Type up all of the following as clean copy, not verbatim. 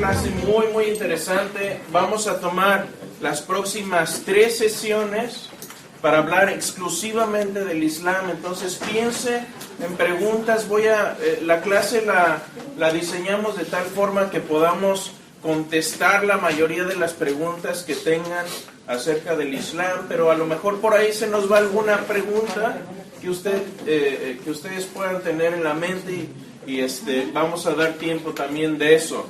clase muy interesante. Vamos a tomar las próximas 3 sesiones para hablar exclusivamente del Islam. Entonces piense en preguntas. La clase la diseñamos de tal forma que podamos contestar la mayoría de las preguntas que tengan acerca del Islam, pero a lo mejor por ahí se nos va alguna pregunta que ustedes puedan tener en la mente y vamos a dar tiempo también de eso.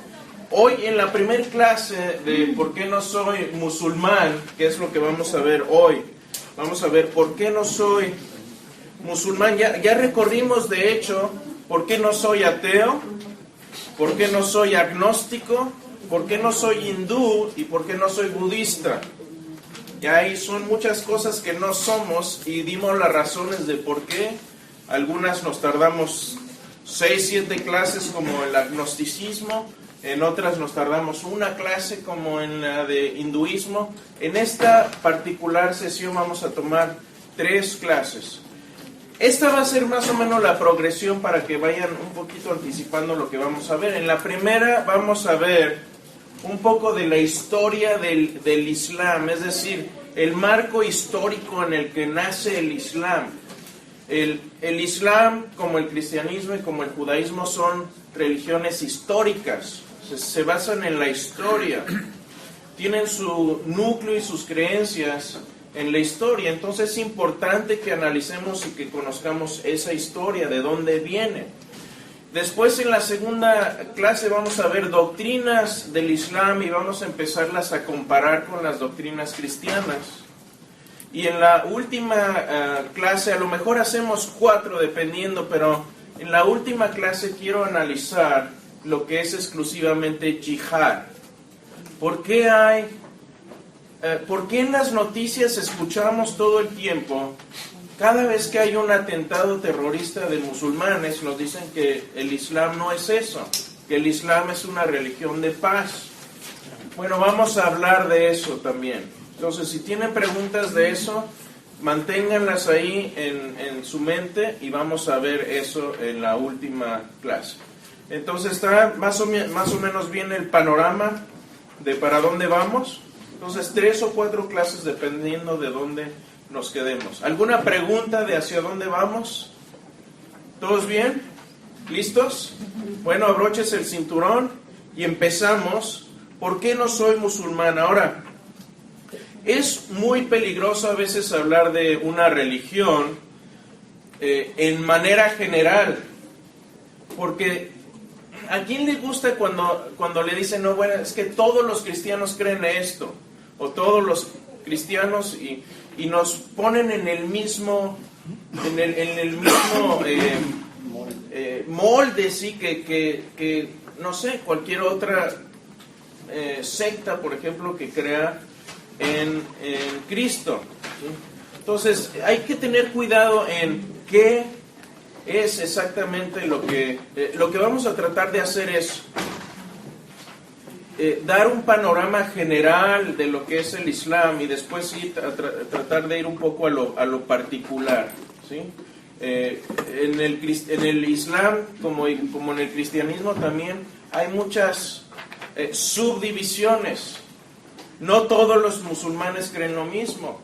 Hoy en la primera clase de ¿por qué no soy musulmán?, que es lo que vamos a ver hoy, vamos a ver por qué no soy musulmán. Ya recorrimos de hecho por qué no soy ateo, por qué no soy agnóstico, por qué no soy hindú y por qué no soy budista. Ya ahí son muchas cosas que no somos y dimos las razones de por qué. Algunas nos tardamos 6-7 clases como el agnosticismo, en otras nos tardamos una clase como en la de hinduismo. En esta particular sesión vamos a tomar 3 clases. Esta va a ser más o menos la progresión para que vayan un poquito anticipando lo que vamos a ver. En la primera vamos a ver un poco de la historia del Islam, es decir, el marco histórico en el que nace el Islam. El Islam, como el cristianismo y como el judaísmo, son religiones históricas, se basan en la historia, tienen su núcleo y sus creencias en la historia. Entonces es importante que analicemos y que conozcamos esa historia, de dónde viene. Después en la segunda clase vamos a ver doctrinas del Islam y vamos a empezarlas a comparar con las doctrinas cristianas. Y en la última clase, a lo mejor hacemos 4 dependiendo, pero en la última clase quiero analizar lo que es exclusivamente yihad. ¿Por qué en las noticias escuchamos todo el tiempo, cada vez que hay un atentado terrorista de musulmanes, nos dicen que el Islam no es eso, que el Islam es una religión de paz? Bueno, vamos a hablar de eso también. Entonces, si tienen preguntas de eso, manténganlas ahí en su mente y vamos a ver eso en la última clase. Entonces, está más o menos bien el panorama de para dónde vamos. Entonces, 3 o 4 clases dependiendo de dónde nos quedemos. ¿Alguna pregunta de hacia dónde vamos? ¿Todos bien? ¿Listos? Bueno, abróchese el cinturón y empezamos. ¿Por qué no soy musulmán? Ahora, es muy peligroso a veces hablar de una religión en manera general, porque ¿a quién le gusta cuando le dicen, no, bueno, es que todos los cristianos creen esto, o todos los cristianos, y nos ponen en el mismo molde, sí, que no sé, cualquier otra secta, por ejemplo, que crea en Cristo? Entonces hay que tener cuidado en qué es exactamente lo que vamos a tratar de hacer es dar un panorama general de lo que es el Islam y después sí tratar de ir un poco a lo particular, ¿sí? En el Islam como en el cristianismo también hay muchas subdivisiones. No todos los musulmanes creen lo mismo.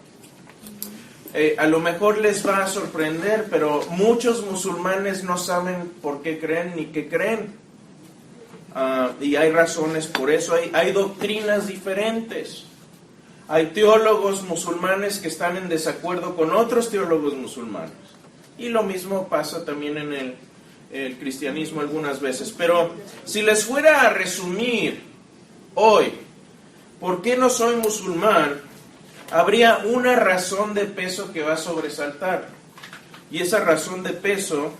A lo mejor les va a sorprender, pero muchos musulmanes no saben por qué creen ni qué creen. Y hay razones por eso. Hay doctrinas diferentes. Hay teólogos musulmanes que están en desacuerdo con otros teólogos musulmanes. Y lo mismo pasa también en el cristianismo algunas veces. Pero si les fuera a resumir hoy, ¿por qué no soy musulmán?, habría una razón de peso que va a sobresaltar. Y esa razón de peso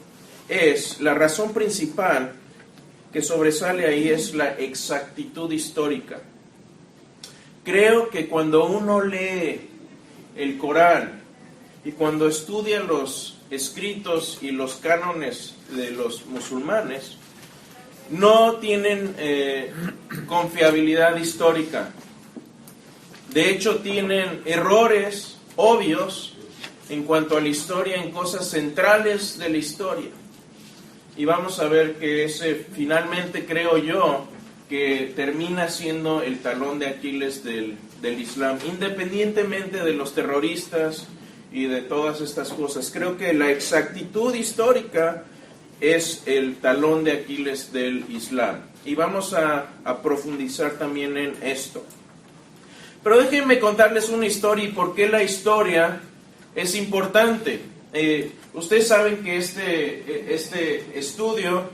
es, la razón principal que sobresale ahí es la exactitud histórica. Creo que cuando uno lee el Corán y cuando estudia los escritos y los cánones de los musulmanes, no tienen confiabilidad histórica. De hecho, tienen errores obvios en cuanto a la historia, en cosas centrales de la historia. Y vamos a ver que ese, finalmente, creo yo, que termina siendo el talón de Aquiles del Islam, independientemente de los terroristas y de todas estas cosas. Creo que la exactitud histórica es el talón de Aquiles del Islam. Y vamos a profundizar también en esto. Pero déjenme contarles una historia y por qué la historia es importante. Ustedes saben que este estudio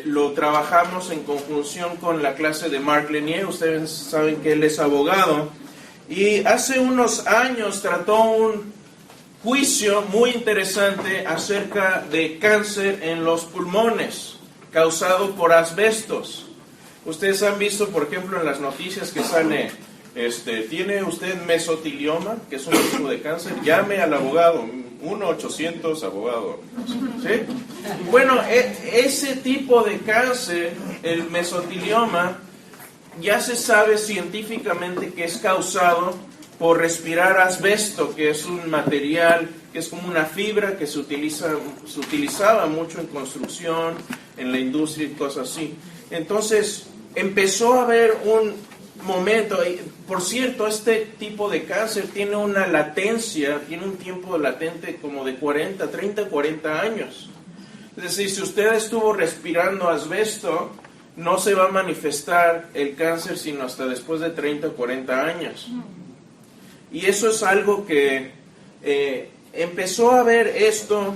lo trabajamos en conjunción con la clase de Mark Lanier. Ustedes saben que él es abogado. Y hace unos años trató un juicio muy interesante acerca de cáncer en los pulmones causado por asbestos. Ustedes han visto, por ejemplo, en las noticias que sale, ¿tiene usted mesotelioma, que es un tipo de cáncer? Llame al abogado, 1-800-abogado. ¿Sí? Bueno, ese tipo de cáncer, el mesotelioma, ya se sabe científicamente que es causado por respirar asbesto, que es un material, que es como una fibra que se utilizaba mucho en construcción, en la industria y cosas así. Entonces, empezó a haber un momento, por cierto, este tipo de cáncer tiene una latencia, tiene un tiempo latente como de 30, 40 años. Es decir, si usted estuvo respirando asbesto, no se va a manifestar el cáncer sino hasta después de 30 o 40 años. Y eso es algo que empezó a ver esto.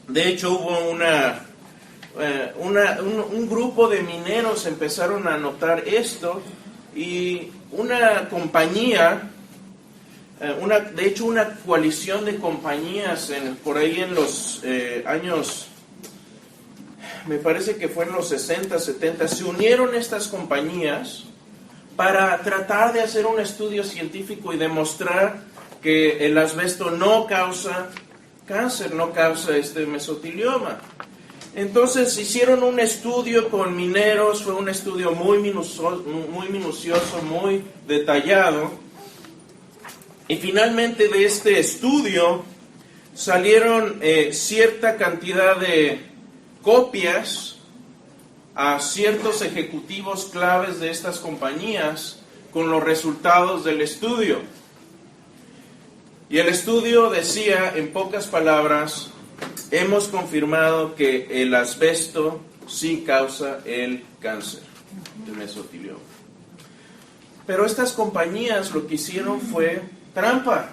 De hecho, hubo un grupo de mineros empezaron a notar esto, y una compañía, de hecho una coalición de compañías por ahí en los años, me parece que fue en los 60, 70, se unieron estas compañías para tratar de hacer un estudio científico y demostrar que el asbesto no causa cáncer, no causa este mesotelioma. Entonces hicieron un estudio con mineros, fue un estudio muy minucioso, muy detallado, y finalmente de este estudio salieron cierta cantidad de copias a ciertos ejecutivos claves de estas compañías con los resultados del estudio. Y el estudio decía, en pocas palabras, hemos confirmado que el asbesto sí causa el cáncer de mesotelioma. Pero estas compañías lo que hicieron fue trampa.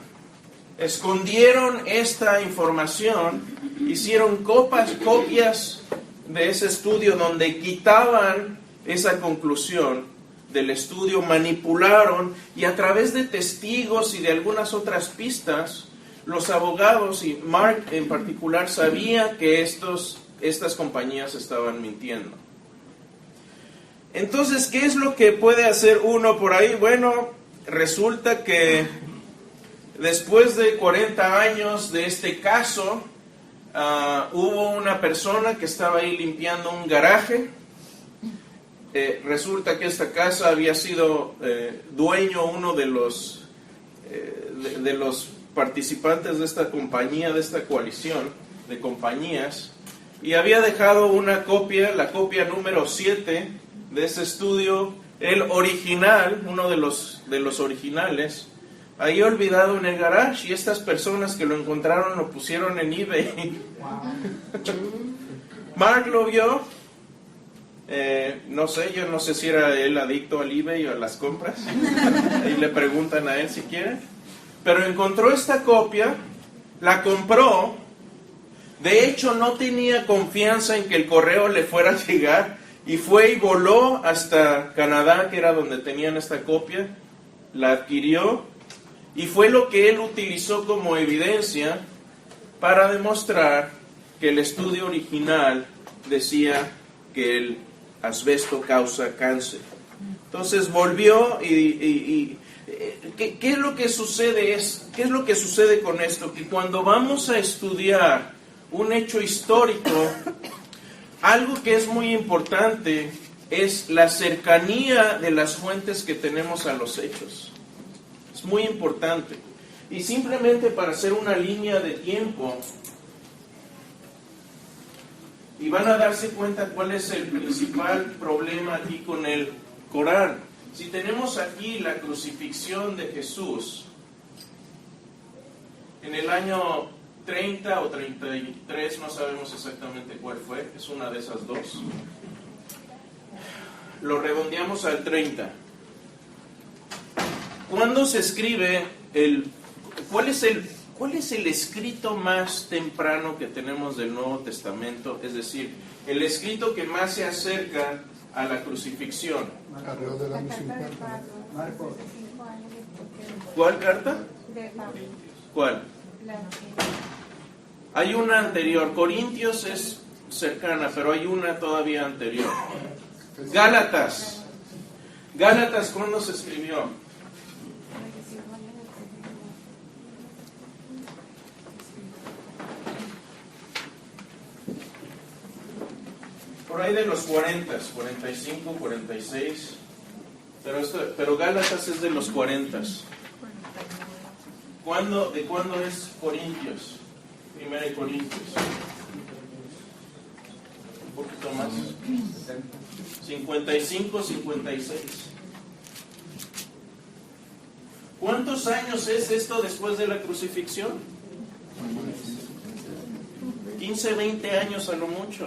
Escondieron esta información, hicieron copias de ese estudio donde quitaban esa conclusión del estudio, manipularon, y a través de testigos y de algunas otras pistas, los abogados y Mark en particular sabía que estas compañías estaban mintiendo. Entonces, ¿qué es lo que puede hacer uno por ahí? Bueno, resulta que después de 40 años de este caso, hubo una persona que estaba ahí limpiando un garaje. Resulta que esta casa había sido dueño uno de los participantes de esta compañía, de esta coalición de compañías, y había dejado una copia, la copia número 7 de ese estudio, el original, uno de los originales, ahí olvidado en el garage, y estas personas que lo encontraron lo pusieron en eBay. Mark lo vio, no sé, yo no sé si era él adicto al eBay o a las compras, ahí le preguntan a él si quiere, pero encontró esta copia, la compró, de hecho no tenía confianza en que el correo le fuera a llegar, y fue y voló hasta Canadá, que era donde tenían esta copia, la adquirió, y fue lo que él utilizó como evidencia para demostrar que el estudio original decía que el asbesto causa cáncer. Entonces volvió y ¿qué es lo que sucede? ¿Qué es lo que sucede con esto? Que cuando vamos a estudiar un hecho histórico, algo que es muy importante es la cercanía de las fuentes que tenemos a los hechos. Es muy importante. Y simplemente para hacer una línea de tiempo, y van a darse cuenta cuál es el principal problema aquí con el Corán. Si tenemos aquí la crucifixión de Jesús en el año 30 o 33, no sabemos exactamente cuál fue, es una de esas dos. Lo redondeamos al 30. ¿Cuándo se escribe cuál es el escrito más temprano que tenemos del Nuevo Testamento? Es decir, el escrito que más se acerca a la crucifixión. Alrededor del año 50. ¿Cuál carta? ¿Cuál? Hay una anterior. Corintios es cercana, pero hay una todavía anterior. Gálatas. Gálatas, ¿cuándo se escribió? Por ahí de los 40, 45, 46. Pero Gálatas es de los 40. ¿De cuándo es Corintios? Primera de Corintios. Un poquito más. 55, 56. ¿Cuántos años es esto después de la crucifixión? 15, 20 años a lo mucho.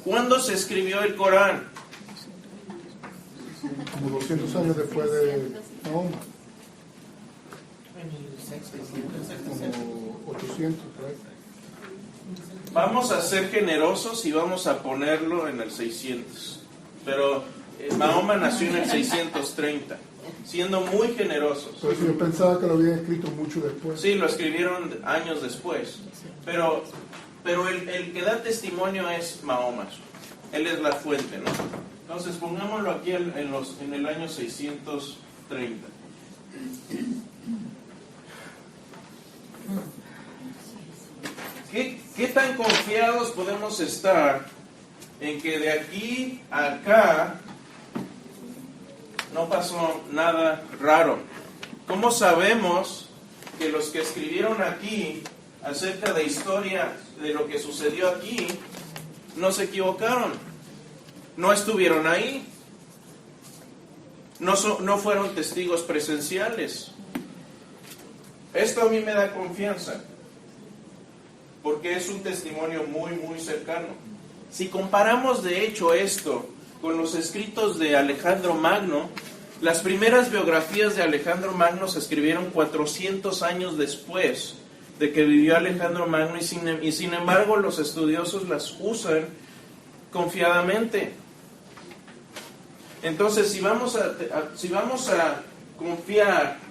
¿Cuándo se escribió el Corán? Como 200 años después de Mahoma. Como 800, por ahí. Vamos a ser generosos y vamos a ponerlo en el 600. Pero Mahoma nació en el 630, siendo muy generosos. Entonces yo pensaba que lo habían escrito mucho después. Sí, lo escribieron años después. Pero el que da testimonio es Mahoma. Él es la fuente, ¿no? Entonces pongámoslo aquí en el año 630. ¿Qué tan confiados podemos estar en que de aquí a acá no pasó nada raro? ¿Cómo sabemos que los que escribieron aquí acerca de historia de lo que sucedió aquí no se equivocaron? No estuvieron ahí. No fueron testigos presenciales. Esto a mí me da confianza, porque es un testimonio muy, muy cercano. Si comparamos de hecho esto con los escritos de Alejandro Magno, las primeras biografías de Alejandro Magno se escribieron 400 años después de que vivió Alejandro Magno, y sin embargo los estudiosos las usan confiadamente. Entonces, si vamos a confiar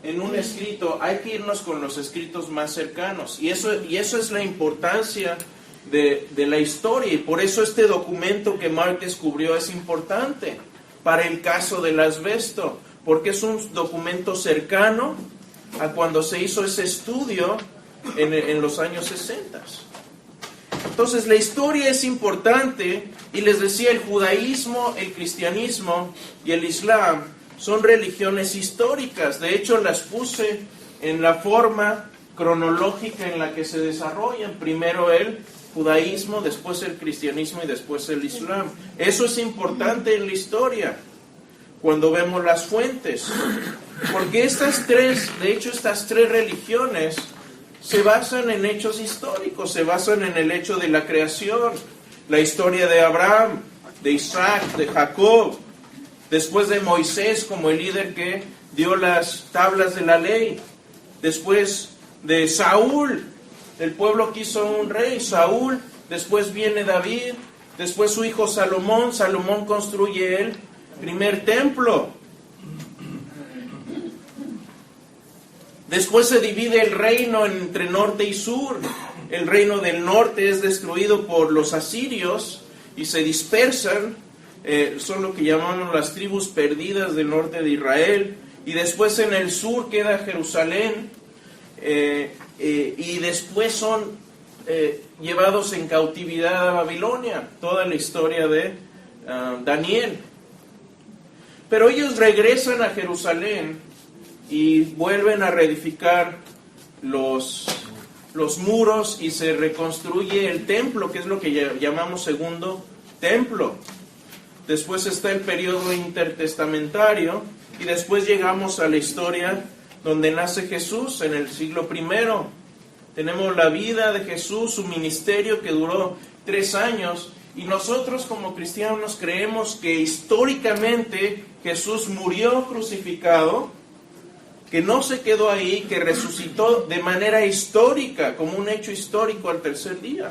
en un escrito, hay que irnos con los escritos más cercanos, y eso es la importancia de la historia, y por eso este documento que Mark descubrió es importante para el caso del asbesto, porque es un documento cercano a cuando se hizo ese estudio en los años 60. Entonces la historia es importante, y les decía, el judaísmo, el cristianismo y el islam son religiones históricas. De hecho, las puse en la forma cronológica en la que se desarrollan. Primero el judaísmo, después el cristianismo y después el islam. Eso es importante en la historia, cuando vemos las fuentes. Porque estas tres religiones se basan en hechos históricos, se basan en el hecho de la creación, la historia de Abraham, de Isaac, de Jacob, después de Moisés como el líder que dio las tablas de la ley, después de Saúl, el pueblo quiso un rey, Saúl, después viene David, después su hijo Salomón construye el primer templo. Después se divide el reino entre norte y sur. El reino del norte es destruido por los asirios y se dispersan. Son lo que llamamos las tribus perdidas del norte de Israel. Y después en el sur queda Jerusalén. Y después son llevados en cautividad a Babilonia. Toda la historia de Daniel. Pero ellos regresan a Jerusalén y vuelven a reedificar los los muros y se reconstruye el templo, que es lo que llamamos segundo templo. Después está el periodo intertestamentario y después llegamos a la historia donde nace Jesús en el siglo I. Tenemos la vida de Jesús, su ministerio que duró 3 años, y nosotros como cristianos creemos que históricamente Jesús murió crucificado, que no se quedó ahí, que resucitó de manera histórica, como un hecho histórico al tercer día.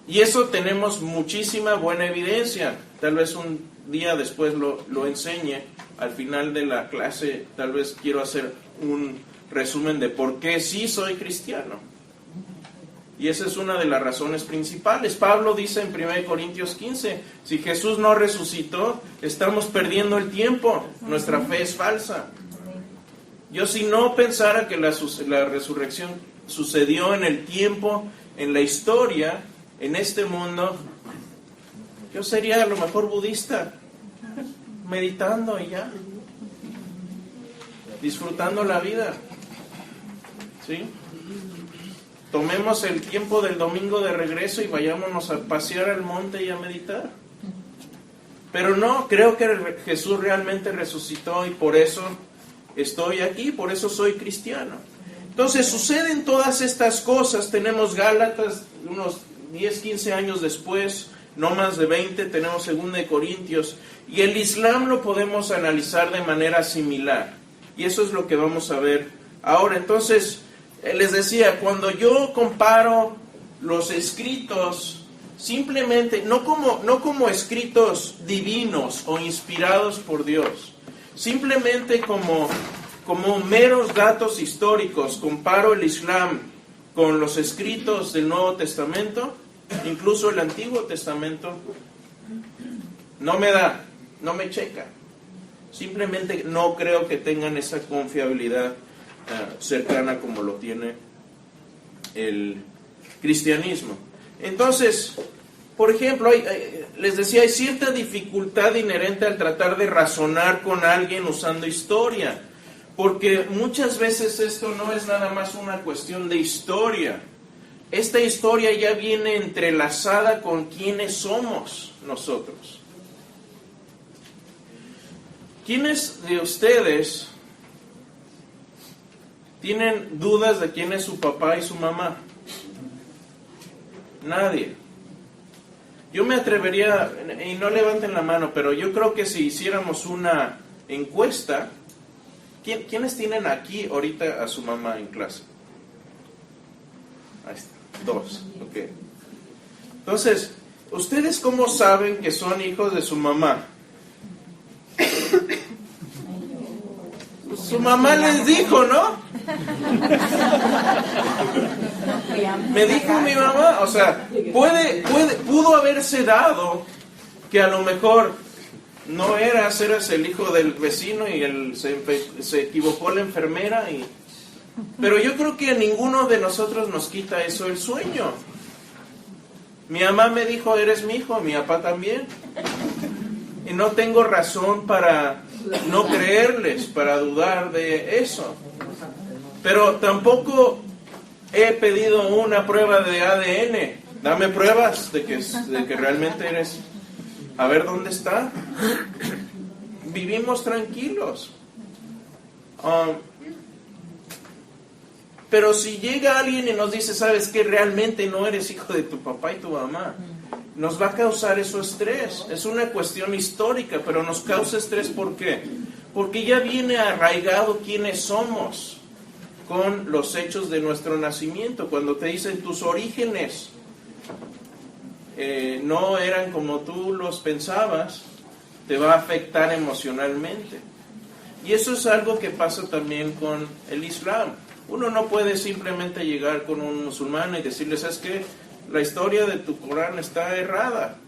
Y eso tenemos muchísima buena evidencia. Tal vez un día después lo enseñe. Al final de la clase, tal vez quiero hacer un resumen de por qué sí soy cristiano. Y esa es una de las razones principales. Pablo dice en 1 Corintios 15, si Jesús no resucitó, estamos perdiendo el tiempo. Nuestra fe es falsa. Yo si no pensara que la resurrección sucedió en el tiempo, en la historia, en este mundo, yo sería a lo mejor budista, meditando y ya, disfrutando la vida, ¿sí? Tomemos el tiempo del domingo de regreso y vayámonos a pasear al monte y a meditar. Pero no, creo que Jesús realmente resucitó y por eso estoy aquí, por eso soy cristiano. Entonces suceden todas estas cosas. Tenemos Gálatas unos 10, 15 años después, no más de 20, tenemos 2 Corintios, y el Islam lo podemos analizar de manera similar. Y eso es lo que vamos a ver ahora. Entonces, les decía, cuando yo comparo los escritos, simplemente, no como escritos divinos o inspirados por Dios, simplemente como meros datos históricos, comparo el Islam con los escritos del Nuevo Testamento, incluso el Antiguo Testamento, no me checa. Simplemente no creo que tengan esa confiabilidad cercana como lo tiene el cristianismo. Entonces, por ejemplo, les decía, hay cierta dificultad inherente al tratar de razonar con alguien usando historia, porque muchas veces esto no es nada más una cuestión de historia. Esta historia ya viene entrelazada con quiénes somos nosotros. ¿Quiénes de ustedes tienen dudas de quién es su papá y su mamá? Nadie. Yo me atrevería, y no levanten la mano, pero yo creo que si hiciéramos una encuesta, ¿quiénes tienen aquí ahorita a su mamá en clase? Ahí está, 2, ok. Entonces, ¿ustedes cómo saben que son hijos de su mamá? Su mamá les dijo, ¿no? Me dijo mi mamá, o sea, pudo haberse dado que a lo mejor no eras el hijo del vecino y se equivocó la enfermera, pero yo creo que a ninguno de nosotros nos quita eso el sueño. Mi mamá me dijo, eres mi hijo, mi papá también. Y no tengo razón para no creerles, para dudar de eso. Pero tampoco he pedido una prueba de ADN. Dame pruebas de que realmente eres. A ver dónde está. Vivimos tranquilos. Pero si llega alguien y nos dice, ¿sabes qué? Realmente no eres hijo de tu papá y tu mamá. Nos va a causar eso estrés. Es una cuestión histórica, pero nos causa estrés. ¿Por qué? Porque ya viene arraigado quiénes somos con los hechos de nuestro nacimiento. Cuando te dicen tus orígenes no eran como tú los pensabas, te va a afectar emocionalmente. Y eso es algo que pasa también con el Islam. Uno no puede simplemente llegar con un musulmán y decirle, ¿sabes qué? La historia de tu Corán está errada,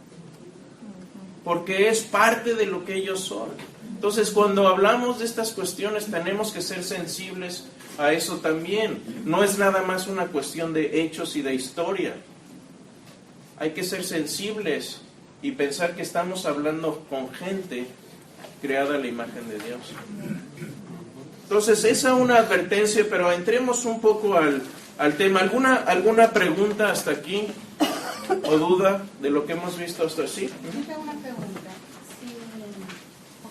porque es parte de lo que ellos son. Entonces, cuando hablamos de estas cuestiones, tenemos que ser sensibles a eso también. No es nada más una cuestión de hechos y de historia. Hay que ser sensibles y pensar que estamos hablando con gente creada a la imagen de Dios. Entonces, esa es una advertencia, pero entremos un poco al al tema. ¿Alguna pregunta hasta aquí o duda de lo que hemos visto hasta así? Yo tengo una pregunta.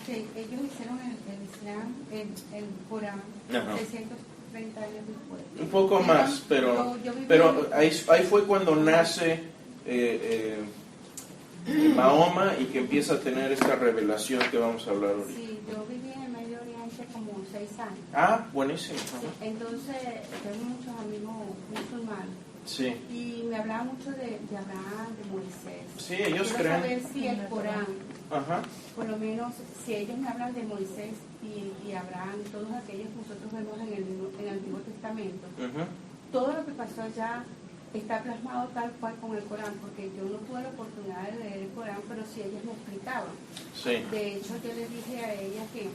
Ellos hicieron el Islam, el Corán, 330 años después. Un poco más, pero ahí fue cuando nace Mahoma y que empieza a tener esta revelación que vamos a hablar ahorita. Sí, yo viví en el Medio Oriente como 6 años. Ah, buenísimo. Sí, entonces tengo muchos amigos musulmanes. Sí. Y me hablaba mucho de Abraham, de Moisés. Sí, ellos Quiero creen. saber si el Corán, Ajá. por lo menos, si ellos me hablan de Moisés y Abraham, todos aquellos que nosotros vemos en el Antiguo Testamento, todo lo que pasó allá está plasmado tal cual con el Corán, porque yo no tuve la oportunidad de leer el Corán, pero sí ellas me explicaban. Sí. De hecho, yo les dije a ellas que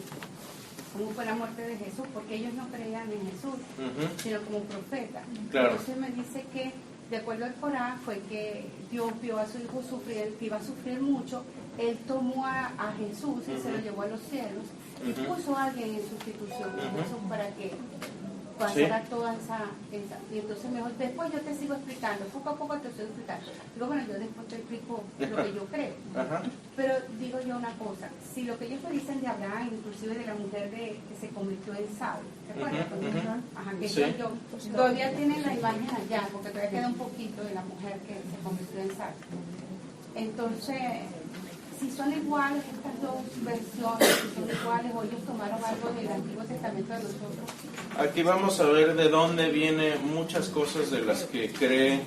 cómo fue la muerte de Jesús, porque ellos no creían en Jesús, sino como profeta. Claro. Entonces me dice que, de acuerdo al Corán, fue que Dios vio a su hijo sufrir, que iba a sufrir mucho, él tomó a Jesús y se lo llevó a los cielos, y puso a alguien en sustitución de Jesús para que pasara toda esa. Y entonces mejor, después yo te sigo explicando, poco a poco te sigo explicando. Digo, bueno, yo después te explico lo que yo creo. Pero digo yo una cosa, si lo que ellos me dicen de Abraham, inclusive de la mujer que se convirtió en Saúl, ¿te acuerdas? Que Sí. yo todavía tienen la imagen allá, porque todavía queda un poquito de la mujer que se convirtió en Saúl. Entonces, si son iguales estas dos versiones, si son iguales o ellos tomaron algo del Antiguo Testamento de nosotros. Aquí vamos a ver de dónde vienen muchas cosas de las que cree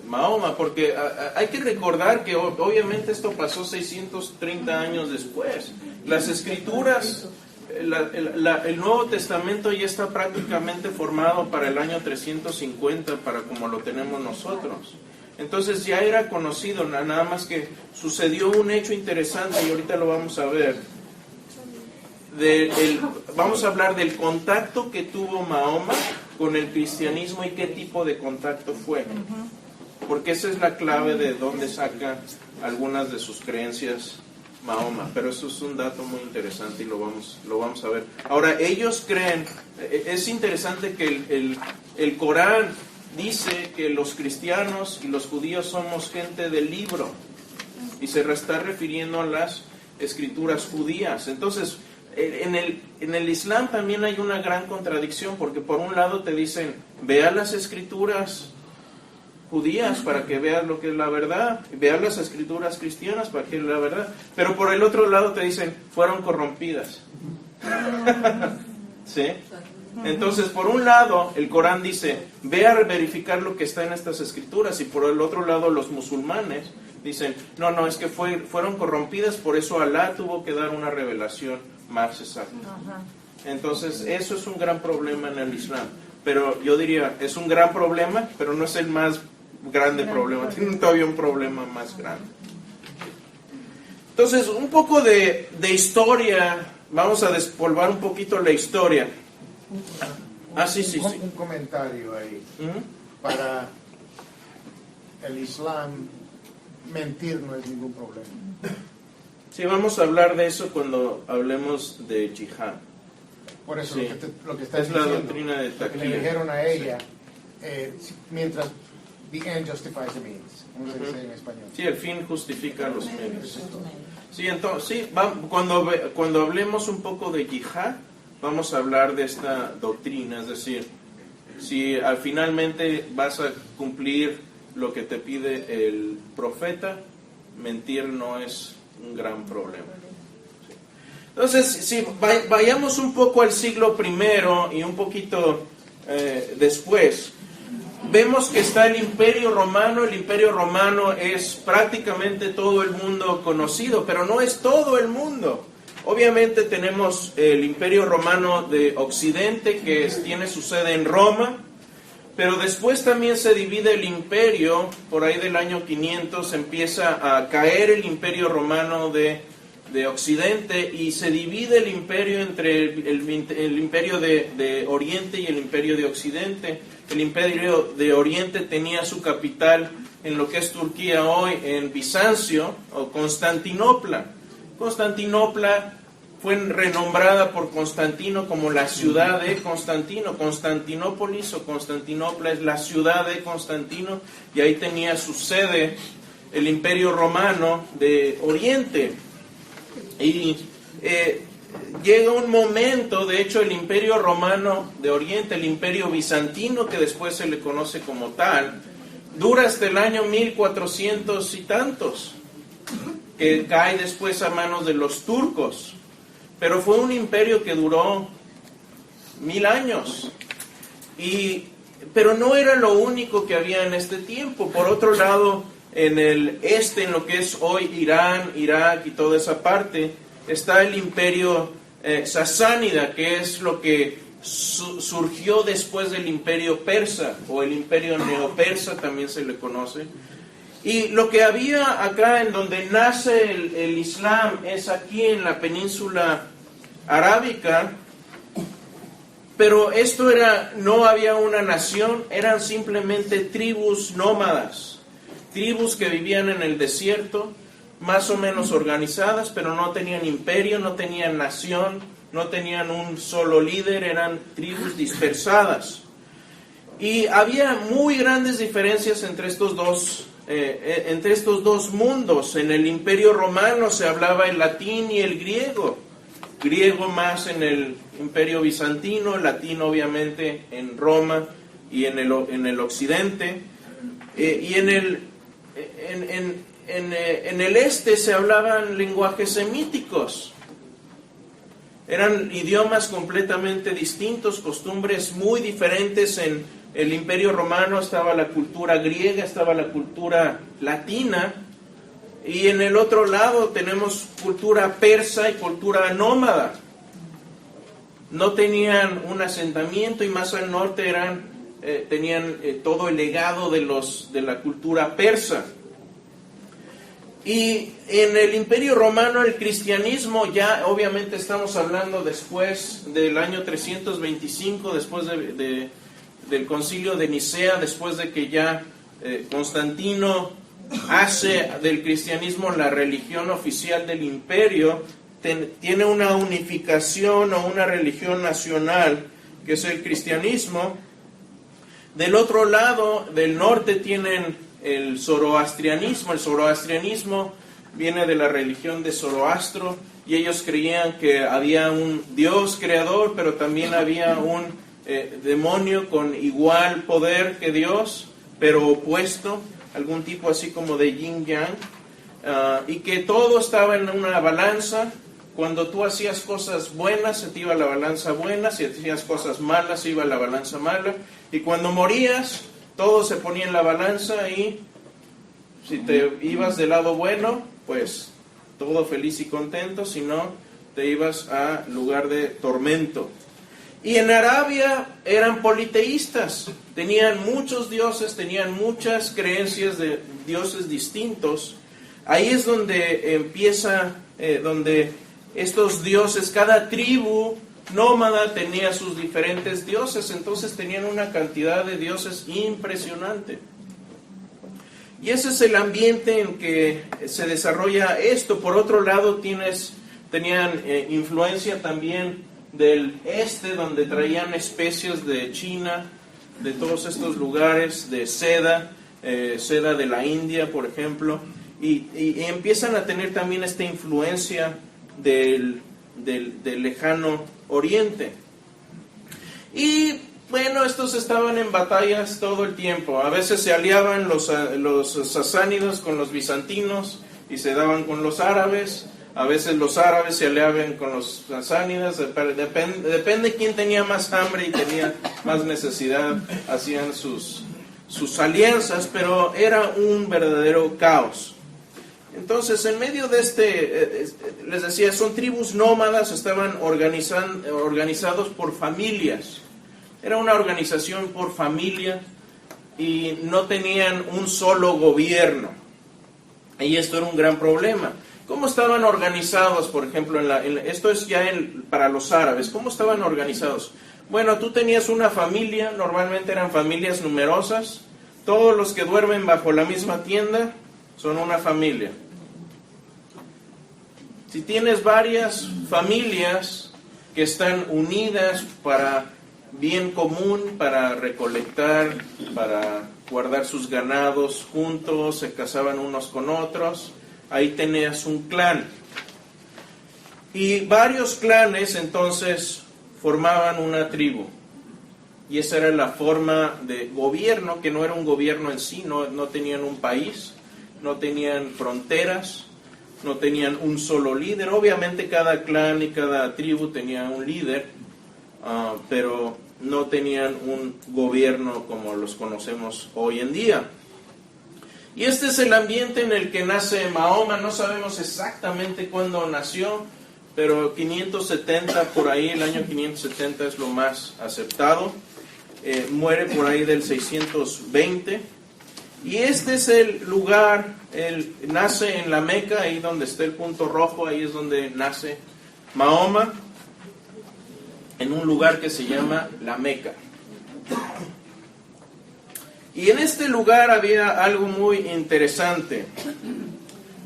Mahoma, porque hay que recordar que obviamente esto pasó 630 años después. Las escrituras, el Nuevo Testamento ya está prácticamente formado para el año 350, para como lo tenemos nosotros. Entonces ya era conocido, nada más que sucedió un hecho interesante y ahorita lo vamos a ver. Vamos a hablar del contacto que tuvo Mahoma con el cristianismo y qué tipo de contacto fue. Porque esa es la clave de dónde saca algunas de sus creencias Mahoma. Pero eso es un dato muy interesante y lo vamos a ver. Ahora, ellos creen, es interesante que el Corán dice que los cristianos y los judíos somos gente del libro y se está refiriendo a las escrituras judías. Entonces, en el Islam también hay una gran contradicción, porque por un lado te dicen, vea las escrituras judías para que veas lo que es la verdad, vea las escrituras cristianas para que veas la verdad, pero por el otro lado te dicen, fueron corrompidas. ¿Sí? Entonces, por un lado, el Corán dice, ve a verificar lo que está en estas escrituras, y por el otro lado, los musulmanes dicen, no, es que fueron corrompidas, por eso Alá tuvo que dar una revelación más exacta. Entonces, eso es un gran problema en el Islam. Pero yo diría, es un gran problema, pero no es el más grande problema. Tiene todavía un problema más grande. Entonces, un poco de historia. Vamos a despolvar un poquito la historia. Sí. Un comentario ahí. Para el Islam, mentir no es ningún problema. Sí, vamos a hablar de eso cuando hablemos de Jihad. Por eso Sí. lo que estás Es la diciendo, doctrina de lo que Taqiyya. le dijeron a ella, mientras the end justifies the means, como se dice en español. Sí, el fin justifica los medios. Sí, entonces, cuando hablemos un poco de Jihad, vamos a hablar de esta doctrina, es decir, si finalmente vas a cumplir lo que te pide el profeta, mentir no es un gran problema. Entonces, si vayamos un poco al siglo I y un poquito después, vemos que está el Imperio Romano. El Imperio Romano es prácticamente todo el mundo conocido, pero no es todo el mundo. Obviamente tenemos el Imperio Romano de Occidente, que tiene su sede en Roma, pero después también se divide el imperio. Por ahí del año 500 empieza a caer el Imperio Romano de Occidente y se divide el imperio entre el Imperio de Oriente y el Imperio de Occidente. El Imperio de Oriente tenía su capital en lo que es Turquía hoy, en Bizancio o Constantinopla. Constantinopla fue renombrada por Constantino como la ciudad de Constantino. Constantinópolis o Constantinopla es la ciudad de Constantino, y ahí tenía su sede el Imperio Romano de Oriente. Y llega un momento, de hecho, el Imperio Romano de Oriente, el Imperio Bizantino, que después se le conoce como tal, dura hasta el año 1400 y tantos, que cae después a manos de los turcos. Pero fue un imperio que duró 1000 años. Pero no era lo único que había en este tiempo. Por otro lado, en el este, en lo que es hoy Irán, Irak y toda esa parte, está el imperio sasánida, que es lo que surgió después del imperio persa, o el imperio neopersa también se le conoce. Y lo que había acá en donde nace el Islam es aquí en la península arábica, pero esto no había una nación, eran simplemente tribus nómadas, tribus que vivían en el desierto, más o menos organizadas, pero no tenían imperio, no tenían nación, no tenían un solo líder, eran tribus dispersadas. Y había muy grandes diferencias entre estos dos mundos. En el Imperio Romano se hablaba el latín y el griego más en el Imperio Bizantino, el latín obviamente en Roma y en el occidente, y en el este se hablaban lenguajes semíticos. Eran idiomas completamente distintos, costumbres muy diferentes. En el Imperio Romano estaba la cultura griega, estaba la cultura latina, y en el otro lado tenemos cultura persa y cultura nómada. No tenían un asentamiento, y más al norte tenían todo el legado de la cultura persa. Y en el Imperio Romano el cristianismo, ya obviamente estamos hablando después del año 325, después del concilio de Nicea, después de que ya Constantino hace del cristianismo la religión oficial del imperio, tiene una unificación o una religión nacional que es el cristianismo. Del otro lado, del norte, tienen el zoroastrianismo. El zoroastrianismo viene de la religión de Zoroastro, y ellos creían que había un Dios creador, pero también había un demonio con igual poder que Dios, pero opuesto, algún tipo así como de yin-yang, y que todo estaba en una balanza. Cuando tú hacías cosas buenas, se te iba la balanza buena; si hacías cosas malas, se iba la balanza mala; y cuando morías, todo se ponía en la balanza, y si te ibas del lado bueno, pues todo feliz y contento; si no, te ibas a lugar de tormento. Y en Arabia eran politeístas, tenían muchos dioses, tenían muchas creencias de dioses distintos. Ahí es donde empieza, donde estos dioses, cada tribu nómada tenía sus diferentes dioses, entonces tenían una cantidad de dioses impresionante. Y ese es el ambiente en que se desarrolla esto. Por otro lado, tenían influencia también del este, donde traían especies de China, de todos estos lugares, de seda de la India, por ejemplo, y empiezan a tener también esta influencia del lejano Oriente. Y bueno, estos estaban en batallas todo el tiempo. A veces se aliaban los sasánidos con los bizantinos y se daban con los árabes. A veces los árabes se aliaban con los sasánidas. Depende quién tenía más hambre y tenía más necesidad, hacían sus alianzas, pero era un verdadero caos. Entonces, en medio de les decía, son tribus nómadas, estaban organizados por familias. Era una organización por familia y no tenían un solo gobierno. Y esto era un gran problema. ¿Cómo estaban organizados, por ejemplo, esto es ya para los árabes? ¿Cómo estaban organizados? Bueno, tú tenías una familia, normalmente eran familias numerosas. Todos los que duermen bajo la misma tienda son una familia. Si tienes varias familias que están unidas para bien común, para recolectar, para guardar sus ganados juntos, se casaban unos con otros, ahí tenías un clan. Y varios clanes entonces formaban una tribu. Y esa era la forma de gobierno, que no era un gobierno en sí, no tenían un país, no tenían fronteras, no tenían un solo líder. Obviamente cada clan y cada tribu tenía un líder, pero no tenían un gobierno como los conocemos hoy en día. Y este es el ambiente en el que nace Mahoma. No sabemos exactamente cuándo nació, pero 570 por ahí, el año 570 es lo más aceptado. Muere por ahí del 620. Y este es el lugar, él nace en la Meca, ahí donde está el punto rojo, ahí es donde nace Mahoma, en un lugar que se llama la Meca. Y en este lugar había algo muy interesante.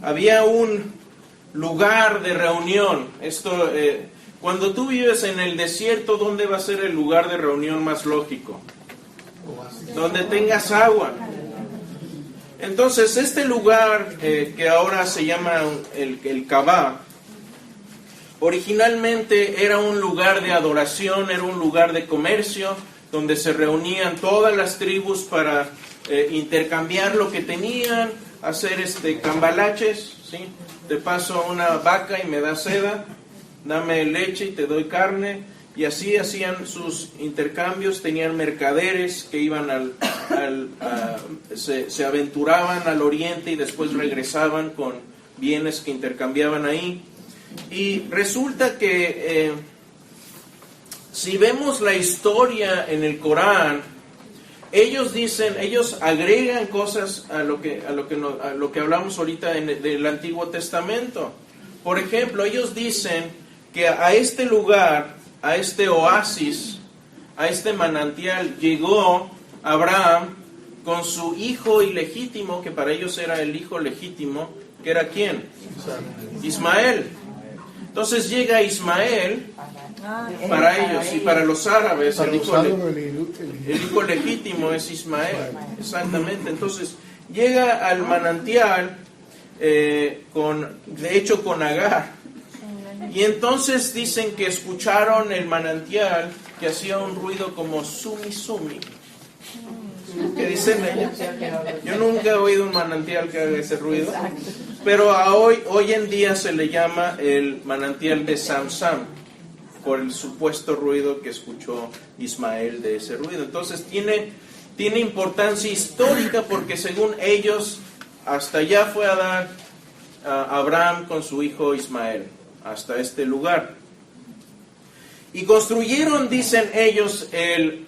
Había un lugar de reunión. Cuando tú vives en el desierto, ¿dónde va a ser el lugar de reunión más lógico? Donde tengas agua. Entonces, este lugar que ahora se llama el Kaaba, originalmente era un lugar de adoración, era un lugar de comercio, donde se reunían todas las tribus para intercambiar lo que tenían, hacer cambalaches, ¿sí? Te paso una vaca y me das seda, dame leche y te doy carne, y así hacían sus intercambios. Tenían mercaderes que iban se aventuraban al oriente y después regresaban con bienes que intercambiaban ahí. Y resulta que si vemos la historia en el Corán, ellos agregan cosas a lo que hablamos ahorita del Antiguo Testamento. Por ejemplo, ellos dicen que a este lugar, a este oasis, a este manantial, llegó Abraham con su hijo ilegítimo, que para ellos era el hijo legítimo, que era ¿quién? Ismael. Entonces llega Ismael para ellos, y para los árabes el hijo legítimo es Ismael, exactamente. Entonces llega al manantial, de hecho con Agar, y entonces dicen que escucharon el manantial que hacía un ruido como sumi sumi. ¿Qué dicen ellos? Yo nunca he oído un manantial que haga ese ruido, pero hoy en día se le llama el manantial de Samsam, por el supuesto ruido que escuchó Ismael de ese ruido. Entonces tiene importancia histórica, porque según ellos, hasta allá fue a dar Abraham con su hijo Ismael, hasta este lugar. Y construyeron, dicen ellos, el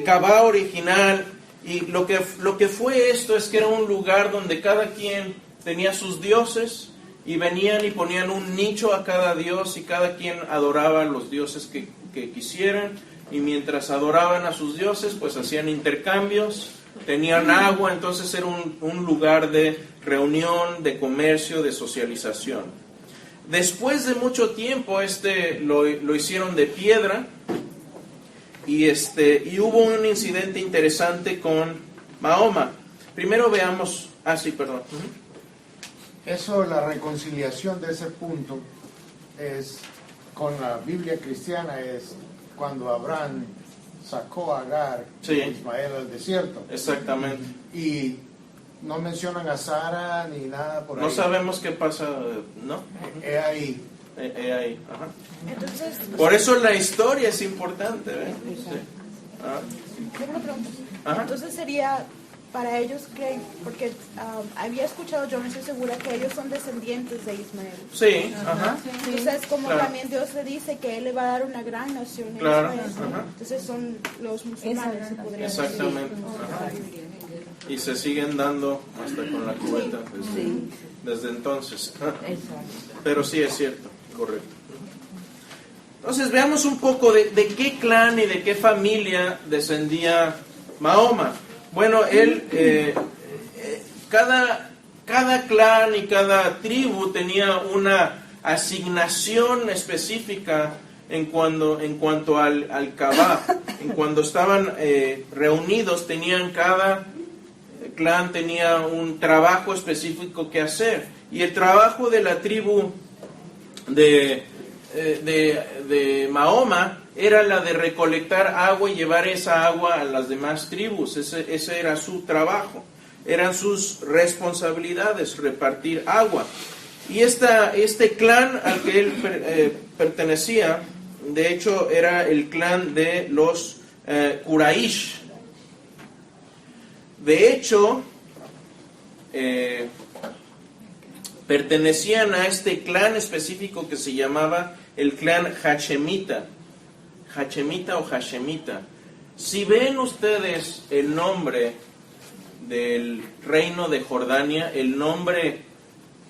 Kaaba original. Y lo que fue esto es que era un lugar donde cada quien tenía sus dioses, y venían y ponían un nicho a cada dios, y cada quien adoraba a los dioses que quisieran, y mientras adoraban a sus dioses, pues hacían intercambios, tenían agua. Entonces era un lugar de reunión, de comercio, de socialización. Después de mucho tiempo lo hicieron de piedra, y hubo un incidente interesante con Mahoma. Primero veamos, perdón. Eso, la reconciliación de ese punto es con la Biblia cristiana, es cuando Abraham sacó a Agar y Ismael al desierto. Exactamente. Y no mencionan a Sara ni nada por ahí. No sabemos qué pasa, ¿no? Ahí. Ahí. Ajá. Entonces, por eso la historia es importante, ¿eh? Sí. Yo me pregunto, Ajá. entonces sería para ellos que, porque había escuchado, yo no estoy segura, que ellos son descendientes de Ismael. Sí, ajá. Entonces, como claro. También Dios le dice que Él le va a dar una gran nación a Claro, Israel. ajá. Entonces son los musulmanes, se podría decir. Exactamente. Ajá. Y se siguen dando hasta con la cubeta desde entonces. Pero sí es cierto, correcto. Entonces veamos un poco de qué clan y de qué familia descendía Mahoma. Bueno, cada clan y cada tribu tenía una asignación específica en cuanto al Kabá. En cuando estaban reunidos, cada clan tenía un trabajo específico que hacer. Y el trabajo de la tribu de Mahoma era la de recolectar agua y llevar esa agua a las demás tribus. Ese era su trabajo. Eran sus responsabilidades, repartir agua. Y este clan al que él pertenecía, de hecho, era el clan de los Quraysh. De hecho, pertenecían a este clan específico que se llamaba el clan Hashemita. Hashemita o Hashemita. Si ven ustedes el nombre del reino de Jordania, el nombre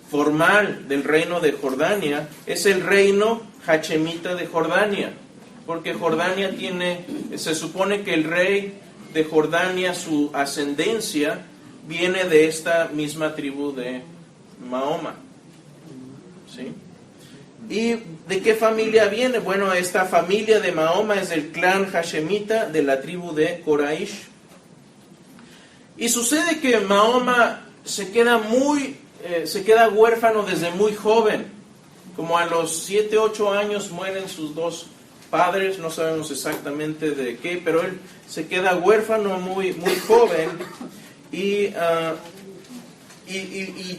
formal del reino de Jordania es el reino Hashemita de Jordania, porque Jordania se supone que el rey de Jordania, su ascendencia viene de esta misma tribu de Mahoma. ¿Sí? ¿Y de qué familia viene? Bueno, esta familia de Mahoma es del clan Hashemita de la tribu de Quraysh. Y sucede que Mahoma se queda huérfano desde muy joven. Como a los 7, 8 años mueren sus dos padres, no sabemos exactamente de qué, pero él se queda huérfano muy joven. Y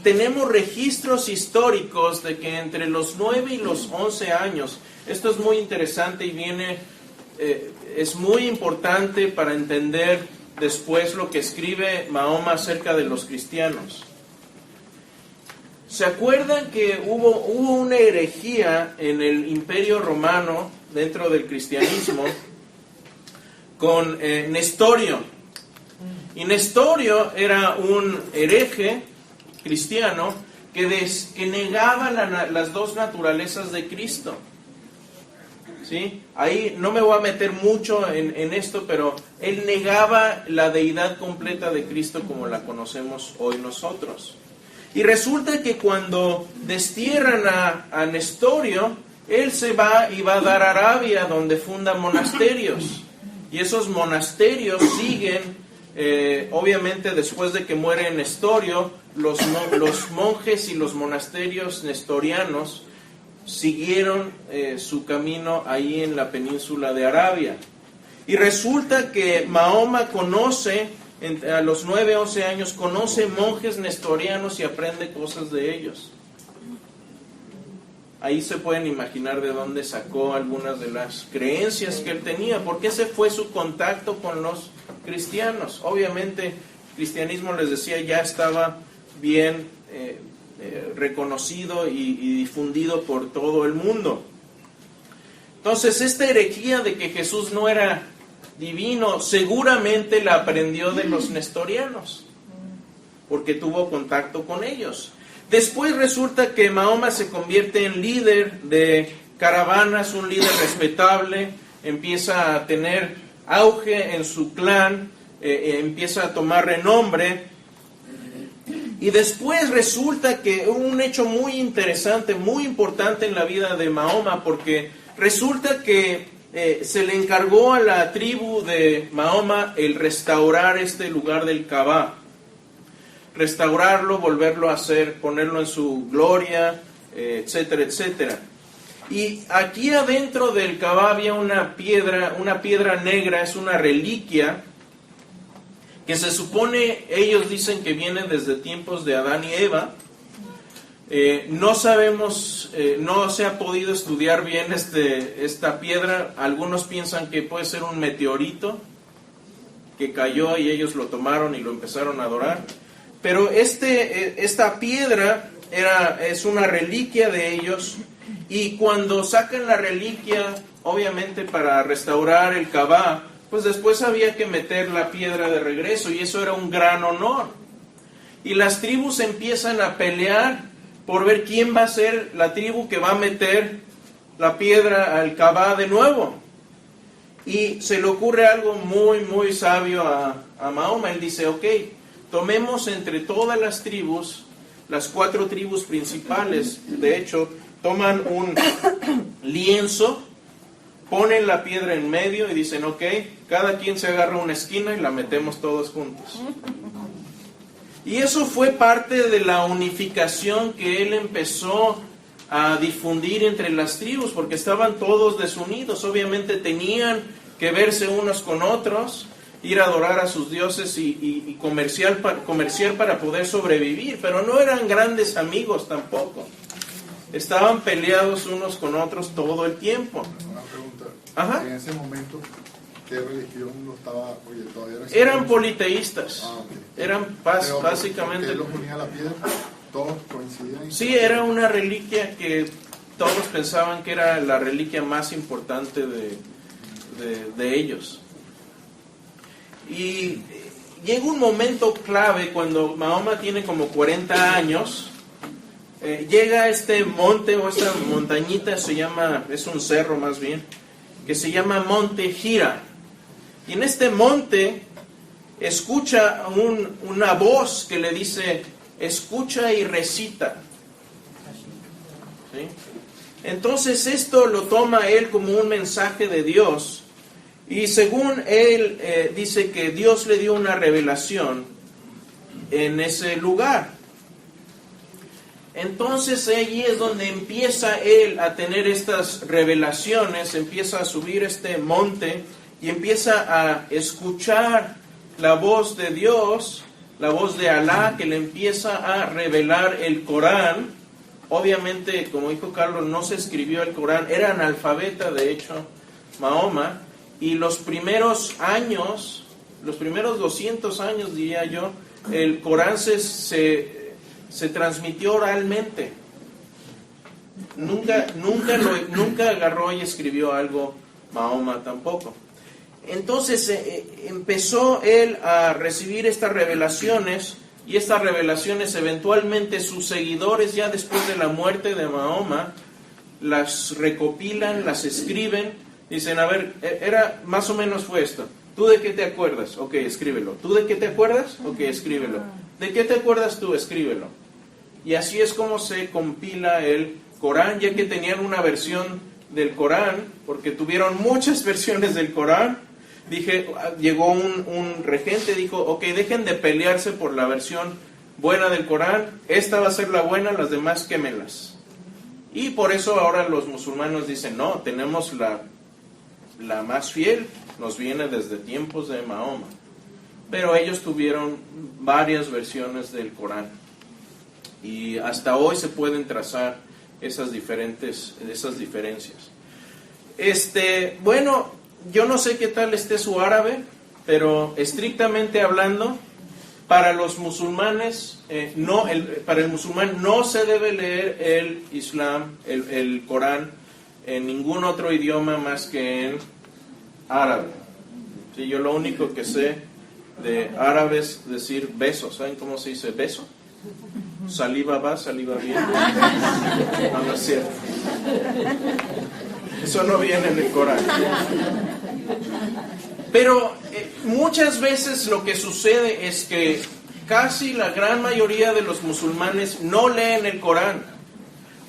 tenemos registros históricos de que entre los 9 y los 11 años, esto es muy interesante y es muy importante para entender después lo que escribe Mahoma acerca de los cristianos. ¿Se acuerdan que hubo una herejía en el Imperio Romano dentro del cristianismo con Nestorio? Y Nestorio era un hereje cristiano que negaba las dos naturalezas de Cristo. ¿Sí? Ahí no me voy a meter mucho en esto, pero él negaba la deidad completa de Cristo como la conocemos hoy nosotros. Y resulta que cuando destierran a Nestorio, él se va y va a dar a Arabia, donde funda monasterios. Y esos monasterios siguen, obviamente después de que muere Nestorio, los monjes y los monasterios nestorianos siguieron su camino ahí en la península de Arabia. Y resulta que Mahoma conoce, a los 9, 11 años, conoce monjes nestorianos y aprende cosas de ellos. Ahí se pueden imaginar de dónde sacó algunas de las creencias que él tenía, porque ese fue su contacto con los cristianos. Obviamente, el cristianismo, les decía, ya estaba bien reconocido y difundido por todo el mundo. Entonces, esta herejía de que Jesús no era divino, seguramente la aprendió de los nestorianos, porque tuvo contacto con ellos. Después resulta que Mahoma se convierte en líder de caravanas, un líder respetable, empieza a tener auge en su clan, empieza a tomar renombre. Y después resulta que un hecho muy interesante, muy importante en la vida de Mahoma, porque resulta que se le encargó a la tribu de Mahoma el restaurar este lugar del Kabá. Restaurarlo, volverlo a hacer, ponerlo en su gloria, etcétera, etcétera. Y aquí adentro del Kabá había una piedra negra, es una reliquia, que se supone, ellos dicen que viene desde tiempos de Adán y Eva. No sabemos, no se ha podido estudiar bien esta piedra. Algunos piensan que puede ser un meteorito que cayó y ellos lo tomaron y lo empezaron a adorar. Pero esta piedra es una reliquia de ellos, y cuando sacan la reliquia, obviamente para restaurar el Kabá, pues después había que meter la piedra de regreso, y eso era un gran honor. Y las tribus empiezan a pelear por ver quién va a ser la tribu que va a meter la piedra al Kabá de nuevo. Y se le ocurre algo muy, muy sabio a Mahoma. Él dice, ok, tomemos entre todas las tribus las 4 tribus principales. De hecho, toman un lienzo, ponen la piedra en medio y dicen, ok, cada quien se agarra una esquina y la metemos todos juntos. Y eso fue parte de la unificación que él empezó a difundir entre las tribus, porque estaban todos desunidos. Obviamente tenían que verse unos con otros, ir a adorar a sus dioses y comerciar para poder sobrevivir, pero no eran grandes amigos tampoco. Estaban peleados unos con otros todo el tiempo. Una pregunta. Ajá. En ese momento, ¿qué religión no estaba? Oye, todavía Eran politeístas. Ok. Eran Pero, básicamente... ¿por qué los unía a la piedra? ¿Todos coincidían? Sí, era una reliquia que todos pensaban que era la reliquia más importante de ellos. Y llega un momento clave cuando Mahoma tiene como 40 años. Llega a este monte o esta montañita, es un cerro más bien, que se llama Monte Hira. Y en este monte escucha una voz que le dice, escucha y recita. ¿Sí? Entonces esto lo toma él como un mensaje de Dios. Y según él dice que Dios le dio una revelación en ese lugar. Entonces allí es donde empieza él a tener estas revelaciones, empieza a subir este monte y empieza a escuchar la voz de Dios, la voz de Alá, que le empieza a revelar el Corán. Obviamente, como dijo Carlos, no se escribió el Corán, era analfabeta de hecho Mahoma, y los primeros años, los primeros 200 años diría yo, el Corán se transmitió oralmente. Nunca agarró y escribió algo Mahoma tampoco. Entonces empezó él a recibir estas revelaciones, y estas revelaciones eventualmente sus seguidores, ya después de la muerte de Mahoma, las recopilan, las escriben. Dicen, a ver, más o menos fue esto. ¿Tú de qué te acuerdas? Ok, escríbelo. ¿Tú de qué te acuerdas? Ok, escríbelo. ¿De qué te acuerdas tú? Escríbelo. Y así es como se compila el Corán, ya que tenían una versión del Corán, porque tuvieron muchas versiones del Corán. Llegó un regente, dijo, ok, dejen de pelearse por la versión buena del Corán, esta va a ser la buena, las demás quémelas. Y por eso ahora los musulmanes dicen, no, tenemos la más fiel, nos viene desde tiempos de Mahoma. Pero ellos tuvieron varias versiones del Corán. Y hasta hoy se pueden trazar esas diferencias. Bueno, yo no sé qué tal esté su árabe, pero estrictamente hablando, para los musulmanes, para el musulmán no se debe leer el Islam, el Corán, en ningún otro idioma más que en árabe. Sí, yo lo único que sé de árabe es decir beso. ¿Saben cómo se dice beso? Saliva va, saliva viene. No es cierto. Eso no viene en el Corán. Pero muchas veces lo que sucede es que casi la gran mayoría de los musulmanes no leen el Corán.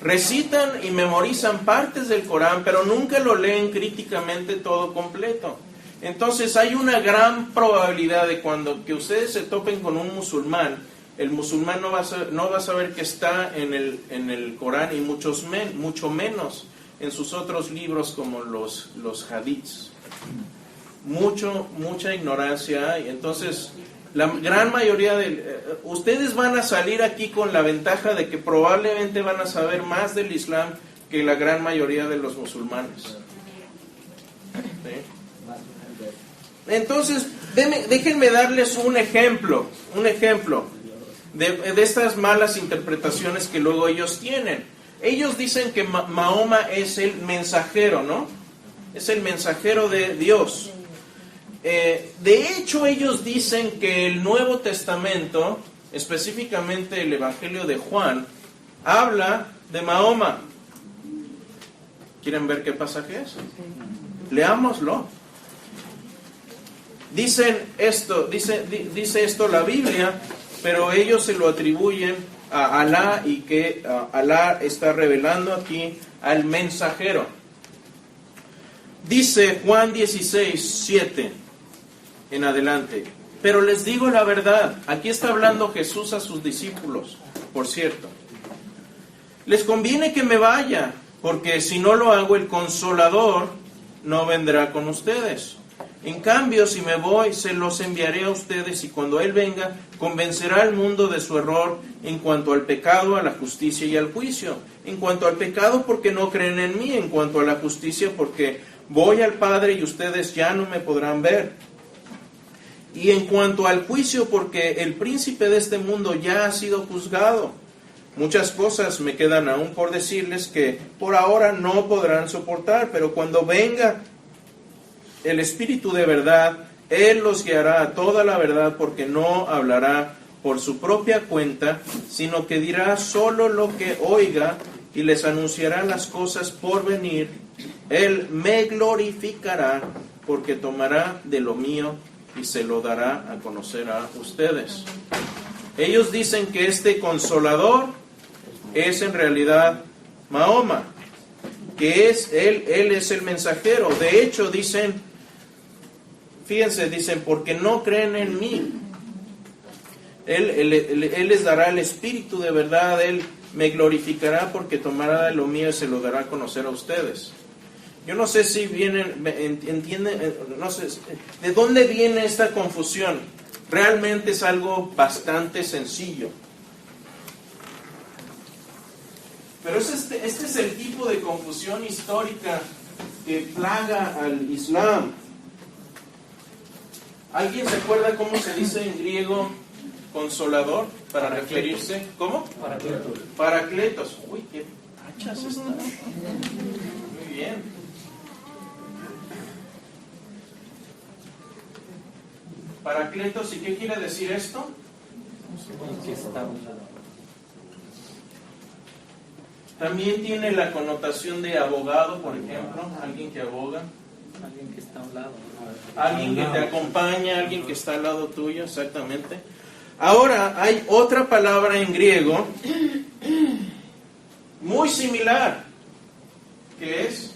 Recitan y memorizan partes del Corán, pero nunca lo leen críticamente todo completo. Entonces hay una gran probabilidad de que ustedes se topen con un musulmán, el musulmán no va a saber que está en el Corán, y mucho menos en sus otros libros como los hadiths. Mucha ignorancia hay. Entonces la gran mayoría ustedes van a salir aquí con la ventaja de que probablemente van a saber más del Islam que la gran mayoría de los musulmanes. ¿Sí? Entonces, déjenme darles un ejemplo de estas malas interpretaciones que luego ellos tienen. Ellos dicen que Mahoma es el mensajero, ¿no? Es el mensajero de Dios. De hecho, ellos dicen que el Nuevo Testamento, específicamente el Evangelio de Juan, habla de Mahoma. ¿Quieren ver qué pasaje es? Leámoslo. Dice esto la Biblia, pero ellos se lo atribuyen a Alá y que Alá está revelando aquí al mensajero. Dice Juan 16:7 en adelante: pero les digo la verdad. Aquí está hablando Jesús a sus discípulos, por cierto. Les conviene que me vaya, porque si no lo hago, el Consolador no vendrá con ustedes. En cambio, si me voy, se los enviaré a ustedes, y cuando Él venga, convencerá al mundo de su error en cuanto al pecado, a la justicia y al juicio. En cuanto al pecado, porque no creen en mí; en cuanto a la justicia, porque voy al Padre y ustedes ya no me podrán ver; y en cuanto al juicio, porque el príncipe de este mundo ya ha sido juzgado. Muchas cosas me quedan aún por decirles que por ahora no podrán soportar, pero cuando venga el Espíritu de verdad, Él los guiará a toda la verdad, porque no hablará por su propia cuenta, sino que dirá solo lo que oiga y les anunciará las cosas por venir. Él me glorificará, porque tomará de lo mío y se lo dará a conocer a ustedes. Ellos dicen que este Consolador es en realidad Mahoma, que es él es el mensajero. De hecho, dicen, fíjense, dicen, porque no creen en mí. Él les dará el Espíritu de verdad, Él me glorificará, porque tomará de lo mío y se lo dará a conocer a ustedes. Yo no sé si entienden, no sé, ¿de dónde viene esta confusión? Realmente es algo bastante sencillo. Pero este es el tipo de confusión histórica que plaga al Islam. ¿Alguien se acuerda cómo se dice en griego consolador para referirse? ¿Cómo? Paracletos. Paracletos. Uy, qué hachas están. Muy bien. Paracletos, ¿y qué quiere decir esto? También tiene la connotación de abogado, por ejemplo, alguien que aboga. Alguien que está a un lado. Alguien que te acompaña, alguien que está al lado tuyo, exactamente. Ahora, hay otra palabra en griego muy similar, que es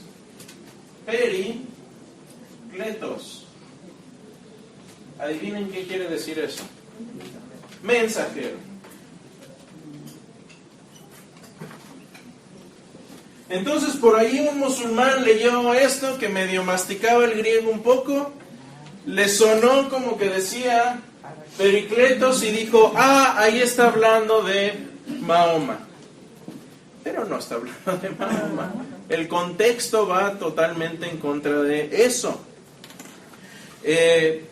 perikletos. Adivinen qué quiere decir eso. Mensajero. Entonces, por ahí un musulmán leyó esto, que medio masticaba el griego un poco, le sonó como que decía perikletos y dijo, ahí está hablando de Mahoma. Pero no está hablando de Mahoma. El contexto va totalmente en contra de eso.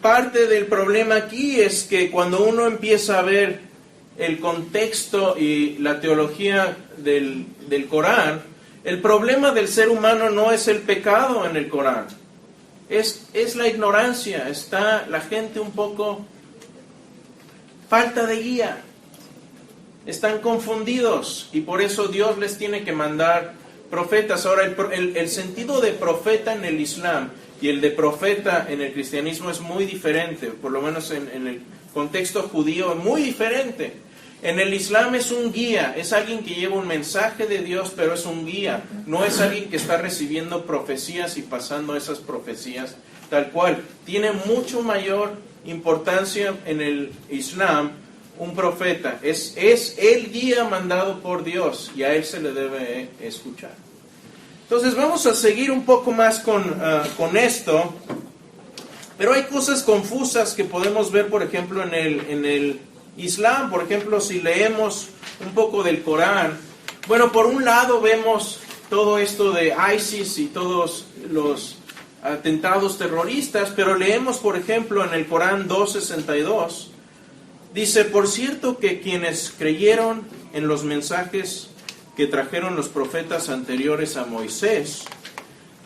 Parte del problema aquí es que cuando uno empieza a ver el contexto y la teología del Corán, el problema del ser humano no es el pecado en el Corán, es la ignorancia. Está la gente un poco falta de guía, están confundidos, y por eso Dios les tiene que mandar profetas. Ahora, el sentido de profeta en el Islam y el de profeta en el cristianismo es muy diferente, por lo menos en el contexto judío es muy diferente. En el Islam es un guía, es alguien que lleva un mensaje de Dios, pero es un guía, no es alguien que está recibiendo profecías y pasando esas profecías tal cual. Tiene mucho mayor importancia en el Islam un profeta, es el guía mandado por Dios, y a él se le debe escuchar. Entonces vamos a seguir un poco más con esto, pero hay cosas confusas que podemos ver, por ejemplo, en el Islam. Por ejemplo, si leemos un poco del Corán, bueno, por un lado vemos todo esto de ISIS y todos los atentados terroristas, pero leemos, por ejemplo, en el Corán 2:62, dice, por cierto que quienes creyeron en los mensajes que trajeron los profetas anteriores a Moisés,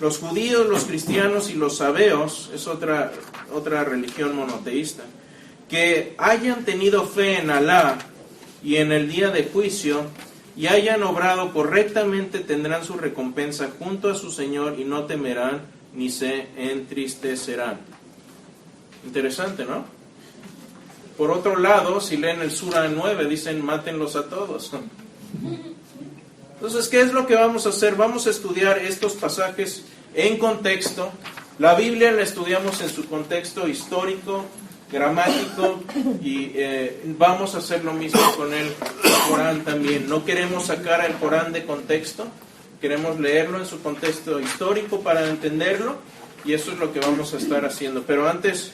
los judíos, los cristianos y los sabeos, es otra religión monoteísta, que hayan tenido fe en Alá y en el día de juicio y hayan obrado correctamente, tendrán su recompensa junto a su Señor y no temerán ni se entristecerán. Interesante, ¿no? Por otro lado, si leen el Sura 9, dicen mátenlos a todos. Entonces, ¿qué es lo que vamos a hacer? Vamos a estudiar estos pasajes en contexto. La Biblia la estudiamos en su contexto histórico, gramático, y vamos a hacer lo mismo con el Corán también. No queremos sacar el Corán de contexto, queremos leerlo en su contexto histórico para entenderlo, y eso es lo que vamos a estar haciendo. Pero antes,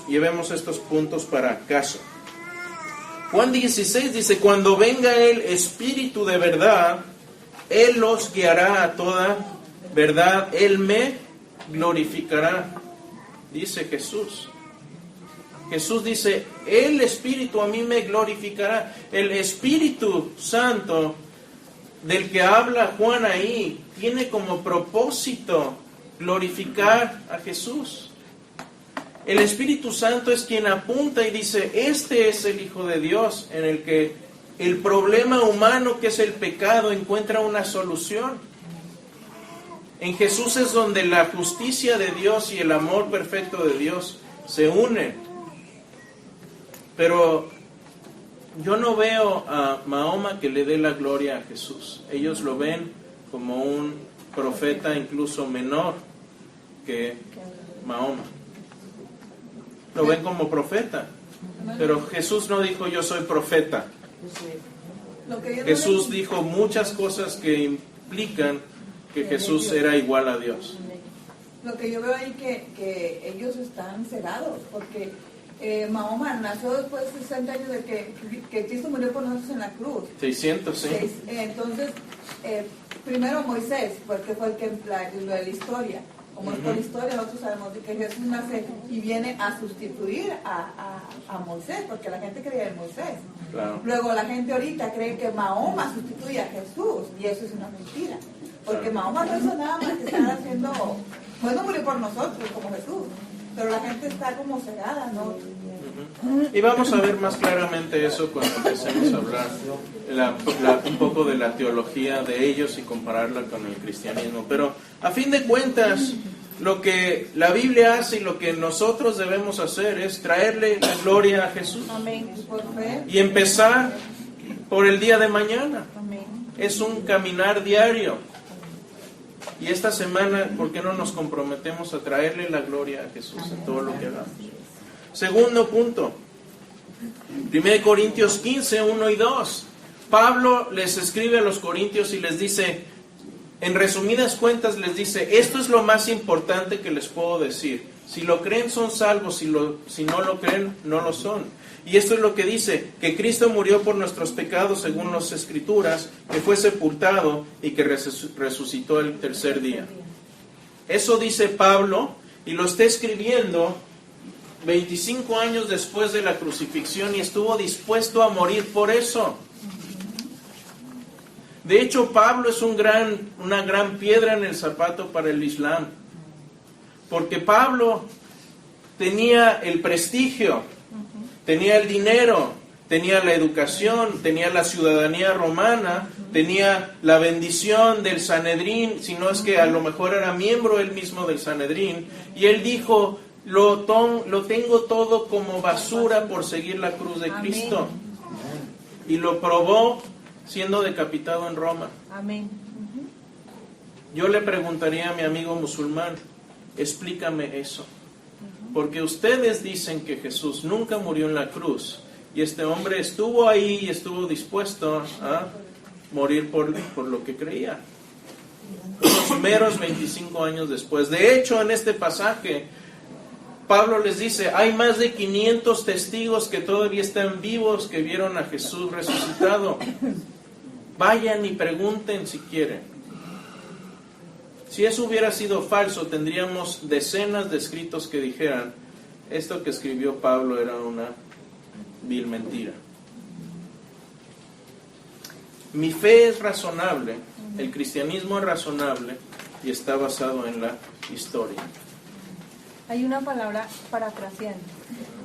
llevemos estos puntos para caso. Juan 16 dice, cuando venga el Espíritu de verdad, Él los guiará a toda verdad, Él me glorificará, dice Jesús. Jesús dice, el Espíritu a mí me glorificará. El Espíritu Santo del que habla Juan ahí, tiene como propósito glorificar a Jesús. El Espíritu Santo es quien apunta y dice, este es el Hijo de Dios, en el que el problema humano que es el pecado encuentra una solución. En Jesús es donde la justicia de Dios y el amor perfecto de Dios se unen. Pero yo no veo a Mahoma que le dé la gloria a Jesús. Ellos lo ven como un profeta incluso menor que Mahoma. Lo ven como profeta. Pero Jesús no dijo yo soy profeta. Jesús dijo muchas cosas que implican que Jesús era igual a Dios. Lo que yo veo ahí que ellos están cegados, porque Mahoma nació después de 60 años de que Cristo murió por nosotros en la cruz. 600, sí. Entonces, primero Moisés, porque fue el que lo de la historia. Como es por la historia, nosotros sabemos de que Jesús nace y viene a sustituir a Moisés, porque la gente creía en Moisés. Claro. Luego la gente ahorita cree que Mahoma sustituye a Jesús, y eso es una mentira. Porque Mahoma no hizo nada más que estar haciendo, pues no murió por nosotros como Jesús, pero la gente está como cegada, ¿no? Y vamos a ver más claramente eso cuando empecemos a hablar un poco de la teología de ellos y compararla con el cristianismo. Pero a fin de cuentas, lo que la Biblia hace y lo que nosotros debemos hacer es traerle la gloria a Jesús. Amén. Y empezar por el día de mañana. Amén. Es un caminar diario. Y esta semana, ¿por qué no nos comprometemos a traerle la gloria a Jesús en todo lo que hagamos? Segundo punto, 1 Corintios 15, 1 y 2. Pablo les escribe a los corintios y les dice, en resumidas cuentas les dice, esto es lo más importante que les puedo decir. Si lo creen son salvos, si no lo creen no lo son. Y esto es lo que dice, que Cristo murió por nuestros pecados según las Escrituras, que fue sepultado y que resucitó el tercer día. Eso dice Pablo y lo está escribiendo 25 años después de la crucifixión y estuvo dispuesto a morir por eso. De hecho, Pablo es una gran piedra en el zapato para el Islam, porque Pablo tenía el prestigio, tenía el dinero, tenía la educación, tenía la ciudadanía romana, tenía la bendición del Sanedrín, si no es que a lo mejor era miembro él mismo del Sanedrín, y él dijo, lo tengo todo como basura por seguir la cruz de Cristo. Y lo probó siendo decapitado en Roma. Amén. Yo le preguntaría a mi amigo musulmán, explícame eso. Porque ustedes dicen que Jesús nunca murió en la cruz. Y este hombre estuvo ahí y estuvo dispuesto a morir por lo que creía. Unos meros 25 años después. De hecho, en este pasaje, Pablo les dice, hay más de 500 testigos que todavía están vivos que vieron a Jesús resucitado. Vayan y pregunten si quieren. Si eso hubiera sido falso, tendríamos decenas de escritos que dijeran, esto que escribió Pablo era una vil mentira. Mi fe es razonable, el cristianismo es razonable y está basado en la historia. Hay una palabra parafraseando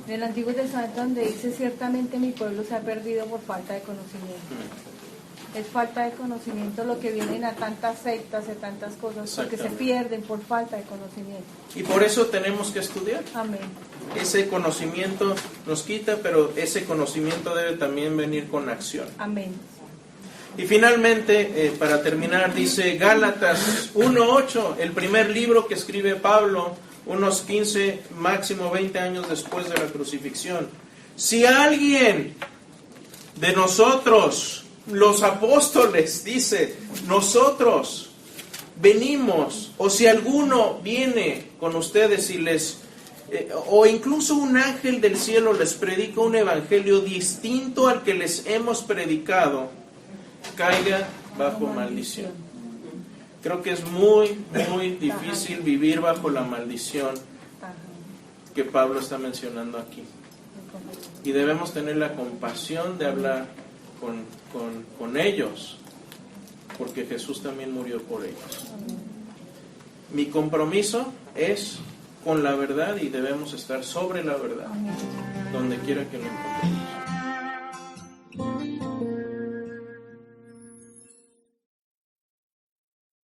del Antiguo Testamento donde dice, ciertamente mi pueblo se ha perdido por falta de conocimiento. Es falta de conocimiento lo que vienen a tantas sectas, a tantas cosas, porque se pierden por falta de conocimiento. Y por eso tenemos que estudiar. Amén. Ese conocimiento nos quita, pero ese conocimiento debe también venir con acción. Amén. Y finalmente, para terminar, dice Gálatas 1:8, el primer libro que escribe Pablo, unos 15, máximo 20 años después de la crucifixión. Si alguien de nosotros, los apóstoles, dice, nosotros venimos, o si alguno viene con ustedes y les, o incluso un ángel del cielo les predica un evangelio distinto al que les hemos predicado, caiga bajo maldición. Creo que es muy, muy difícil vivir bajo la maldición que Pablo está mencionando aquí. Y debemos tener la compasión de hablar con ellos, porque Jesús también murió por ellos. Mi compromiso es con la verdad y debemos estar sobre la verdad, donde quiera que lo encontremos.